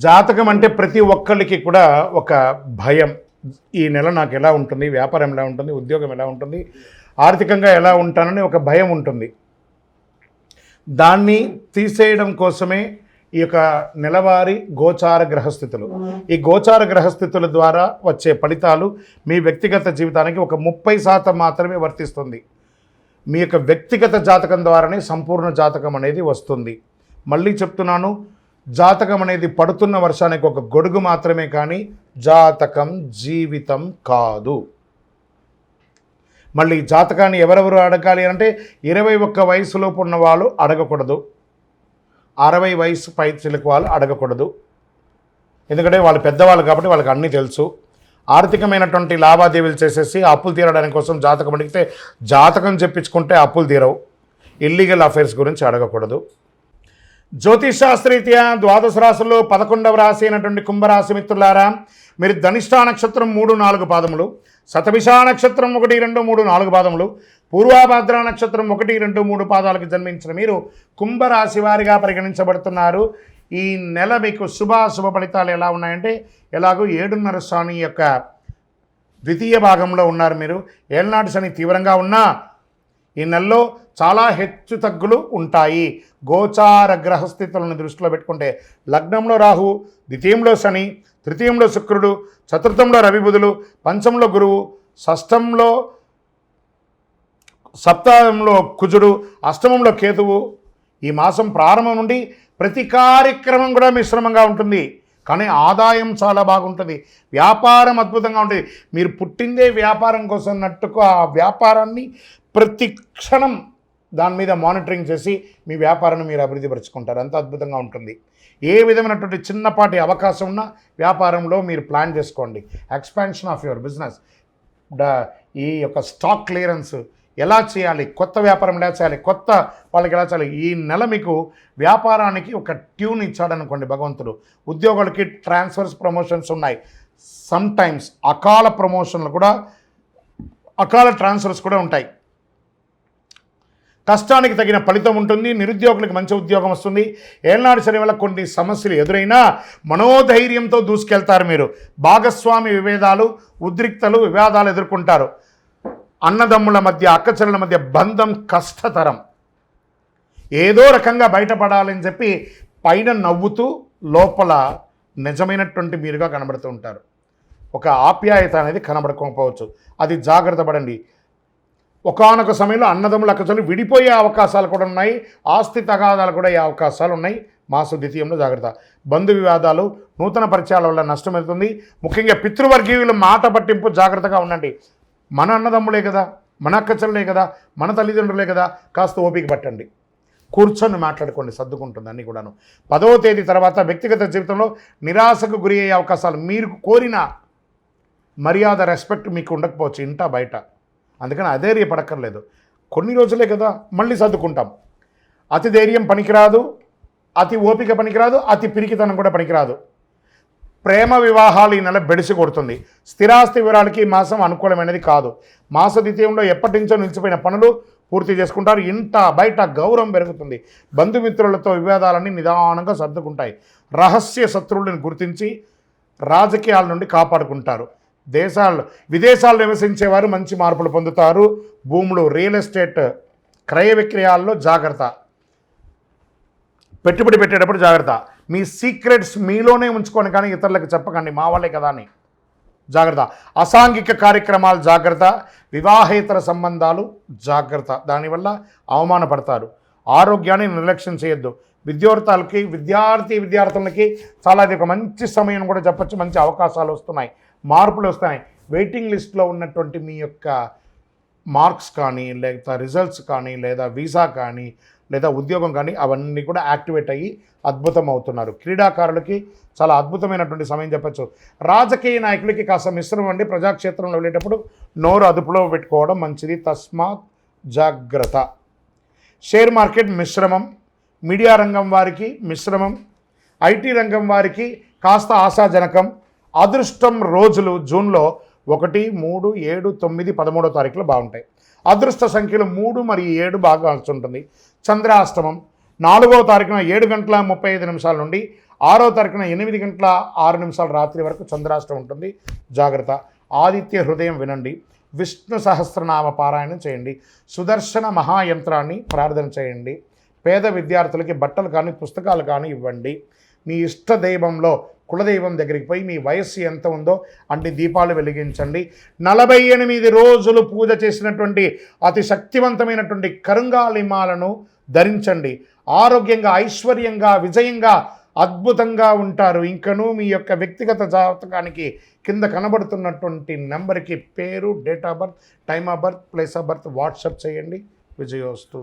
జాతకం అంటే ప్రతి ఒక్కరికి కూడా ఒక భయం. ఈ నెల నాకు ఎలా ఉంటుంది, వ్యాపారం ఎలా ఉంటుంది, ఉద్యోగం ఎలా ఉంటుంది, ఆర్థికంగా ఎలా ఉంటానని ఒక భయం ఉంటుంది. దాన్ని తీసేయడం కోసమే ఈ యొక్క నెలవారీ గోచార గ్రహస్థితులు. ఈ గోచార గ్రహస్థితుల ద్వారా వచ్చే ఫలితాలు మీ వ్యక్తిగత జీవితానికి ఒక 30% మాత్రమే వర్తిస్తుంది. మీ యొక్క వ్యక్తిగత జాతకం ద్వారానే సంపూర్ణ జాతకం అనేది వస్తుంది. మళ్ళీ చెప్తున్నాను, జాతకం అనేది పడుతున్న వర్షానికి ఒక గొడుగు మాత్రమే, కానీ జాతకం జీవితం కాదు. మళ్ళీ జాతకాన్ని ఎవరెవరు అడగాలి అంటే 21 వయసులోపు ఉన్న వాళ్ళు అడగకూడదు, 60 వయసు పై చిలుకు వాళ్ళు అడగకూడదు. ఎందుకంటే వాళ్ళు పెద్దవాళ్ళు కాబట్టి వాళ్ళకి అన్నీ తెలుసు. ఆర్థికమైనటువంటి లావాదేవీలు చేసేసి అప్పులు తీరడానికి కోసం జాతకం అడిగితే జాతకం చెప్పించుకుంటే అప్పులు తీరవు. ఇల్లీగల్ అఫైర్స్ గురించి అడగకూడదు. జ్యోతిషాస్త్రరీత్యా ద్వాదశ రాశుల్లో 11వ రాశి అయినటువంటి కుంభరాశి మిత్రులారా, మీరు ధనిష్టా నక్షత్రం 3-4 పాదములు, శతభిషా నక్షత్రం 1, 2, 3, 4 పాదములు, పూర్వాభాద్ర నక్షత్రం 1, 2, 3 పాదాలకు జన్మించిన మీరు కుంభరాశి వారిగా పరిగణించబడుతున్నారు. ఈ నెల మీకు శుభ ఫలితాలు ఎలా ఉన్నాయంటే, ఎలాగో 7.5 శని యొక్క ద్వితీయ భాగంలో ఉన్నారు మీరు. ఏళ్ళనాటి శని తీవ్రంగా ఉన్నా ఈ నెలలో చాలా హెచ్చు తగ్గులు ఉంటాయి. గోచార గ్రహస్థితులను దృష్టిలో పెట్టుకుంటే లగ్నంలో రాహు, ద్వితీయంలో శని, తృతీయంలో శుక్రుడు, చతుర్థంలో రవి బుధులు, పంచంలో గురువు, షష్టంలో సప్తమంలో కుజుడు, అష్టమంలో కేతువు. ఈ మాసం ప్రారంభం నుండి ప్రతి కార్యక్రమం కూడా మిశ్రమంగా ఉంటుంది, కానీ ఆదాయం చాలా బాగుంటుంది. వ్యాపారం అద్భుతంగా ఉంటుంది. మీరు పుట్టిందే వ్యాపారం కోసం అన్నట్టుకు ఆ వ్యాపారాన్ని ప్రతి క్షణం దాని మీద మానిటరింగ్ చేసి మీ వ్యాపారాన్ని మీరు అభివృద్ధి పరుచుకుంటారు. అంత అద్భుతంగా ఉంటుంది. ఏ విధమైనటువంటి చిన్నపాటి అవకాశం ఉన్న వ్యాపారంలో మీరు ప్లాన్ చేసుకోండి. ఎక్స్పాన్షన్ ఆఫ్ యువర్ బిజినెస్, ఈ యొక్క స్టాక్ క్లియరెన్స్ ఎలా చేయాలి, కొత్త వ్యాపారం ఎలా చేయాలి, కొత్త వాళ్ళకి ఎలా చేయాలి. ఈ నెల మీకు వ్యాపారానికి ఒక ట్యూన్ ఇచ్చాడనుకోండి భగవంతుడు. ఉద్యోగులకి ట్రాన్స్ఫర్స్, ప్రమోషన్స్ ఉన్నాయి. సమ్ టైమ్స్ అకాల ప్రమోషన్లు కూడా, అకాల ట్రాన్స్ఫర్స్ కూడా ఉంటాయి. కష్టానికి తగిన ఫలితం ఉంటుంది. నిరుద్యోగులకు మంచి ఉద్యోగం వస్తుంది. ఏళ్ళనాడు శని వల్ల కొన్ని సమస్యలు ఎదురైనా మనోధైర్యంతో దూసుకెళ్తారు మీరు. భాగస్వామి విభేదాలు, ఉద్రిక్తలు, వివాదాలు ఎదుర్కొంటారు. అన్నదమ్ముల మధ్య, అక్కచెల్లెల మధ్య బంధం కష్టతరం. ఏదో రకంగా బయటపడాలని చెప్పి పైన నవ్వుతూ లోపల నిజమైనటువంటి మీరుగా కనబడుతూ ఉంటారు. ఒక ఆప్యాయత అనేది కనబడకపోవచ్చు. అది జాగ్రత్త పడండి. ఒకానొక సమయంలో అన్నదమ్ముల అక్కచెల్లెలు విడిపోయే అవకాశాలు కూడా ఉన్నాయి. ఆస్తి తగాదాలు కూడా అయ్యే అవకాశాలు ఉన్నాయి. మాస ద్వితీయంలో జాగ్రత్త. బంధు వివాదాలు, నూతన పరిచయాల వల్ల నష్టం అవుతుంది. ముఖ్యంగా పితృవర్గీయుల మాట పట్టింపు జాగ్రత్తగా ఉండండి. మన అన్నదమ్ములే కదా, మన అక్కచెల్లెలే కదా, మన తల్లిదండ్రులే కదా, కాస్త ఓపిక పట్టండి. కూర్చొని మాట్లాడుకోండి, సర్దుకుంటుంది అన్నీ కూడాను. 10వ తేదీ తర్వాత వ్యక్తిగత జీవితంలో నిరాశకు గురి అయ్యే అవకాశాలు. మీరు కోరిన మర్యాద, రెస్పెక్ట్ మీకు ఉండకపోవచ్చు ఇంటా బయట. అందుకని అధైర్యపడక్కర్లేదు. కొన్ని రోజులే కదా, మళ్ళీ సర్దుకుంటాం. అతి ధైర్యం పనికిరాదు, అతి ఓపిక పనికిరాదు, అతి పిరికితనం కూడా పనికిరాదు. ప్రేమ వివాహాలు ఈ నెల బెడిసి కొడుతుంది. స్థిరాస్తి వివరాలకి ఈ మాసం అనుకూలమైనది కాదు. మాస ద్వితీయంలో ఎప్పటి నుంచో నిలిచిపోయిన పనులు పూర్తి చేసుకుంటారు. ఇంట బయట గౌరవం పెరుగుతుంది. బంధుమిత్రులతో వివాదాలన్నీ నిదానంగా సర్దుకుంటాయి. రహస్య శత్రువులను గుర్తించి రాజకీయాల నుండి కాపాడుకుంటారు. విదేశాల్లో నివసించేవారు మంచి మార్పులు పొందుతారు. భూములు, రియల్ ఎస్టేట్ క్రయ విక్రయాల్లో జాగ్రత్త. పెట్టుబడి పెట్టేటప్పుడు జాగ్రత్త. మీ సీక్రెట్స్ మీలోనే ఉంచుకొని కానీ ఇతరులకు చెప్పకండి, మా వాళ్ళే కదా అని జాగ్రత్త. అసాంఘిక కార్యక్రమాలు జాగ్రత్త. వివాహేతర సంబంధాలు జాగ్రత్త, దానివల్ల అవమానపడతారు. ఆరోగ్యాన్ని నిర్లక్ష్యం చేయొద్దు. విద్యార్థులకి చాలా అది ఒక మంచి సమయం కూడా చెప్పచ్చు. మంచి అవకాశాలు వస్తున్నాయి, మార్పులు వస్తున్నాయి. వెయిటింగ్ లిస్ట్లో ఉన్నటువంటి మీ యొక్క మార్క్స్ కానీ, లేదా రిజల్ట్స్ కానీ, లేదా వీసా కానీ, లేదా ఉద్యోగం కానీ అవన్నీ కూడా యాక్టివేట్ అయ్యి అద్భుతం అవుతున్నారు. క్రీడాకారులకి చాలా అద్భుతమైనటువంటి సమయం చెప్పచ్చు. రాజకీయ నాయకులకి కాస్త మిశ్రమం అండి. ప్రజాక్షేత్రంలో వెళ్ళేటప్పుడు నోరు అదుపులో పెట్టుకోవడం మంచిది. తస్మాత్ జాగ్రత్త. షేర్ మార్కెట్ మిశ్రమం. మీడియా రంగం వారికి మిశ్రమం. ఐటీ రంగం వారికి కాస్త ఆశాజనకం. అదృష్టం రోజులు జూన్లో 1, 3, 7, 9, 13వ తారీఖులో బాగుంటాయి. అదృష్ట సంఖ్యలు 3 మరియు 7 బాగా ఉంటుంది. చంద్రాష్టమం 4వ తారీఖున 7:35 నుండి 6వ తారీఖున 8:06 రాత్రి వరకు చంద్రాష్టం ఉంటుంది, జాగ్రత్త. ఆదిత్య హృదయం వినండి, విష్ణు సహస్రనామ పారాయణం చేయండి, సుదర్శన మహాయంత్రాన్ని ప్రార్థన చేయండి, పేద విద్యార్థులకి బట్టలు కానీ పుస్తకాలు కానీ ఇవ్వండి. మీ ఇష్ట దైవంలో కులదైవం దగ్గరికి పోయి మీ వయస్సు ఎంత ఉందో అన్ని దీపాలు వెలిగించండి. 48 రోజులు పూజ చేసినటువంటి అతి శక్తివంతమైనటువంటి కరుంగాలిమాలను ధరించండి. ఆరోగ్యంగా, ఐశ్వర్యంగా, విజయంగా, అద్భుతంగా ఉంటారు. ఇంకనూ మీ యొక్క వ్యక్తిగత జాతకానికి కింద కనబడుతున్నటువంటి నెంబర్కి పేరు, date of birth, time of birth, place of birth WhatsApp చేయండి. విజయోస్తు.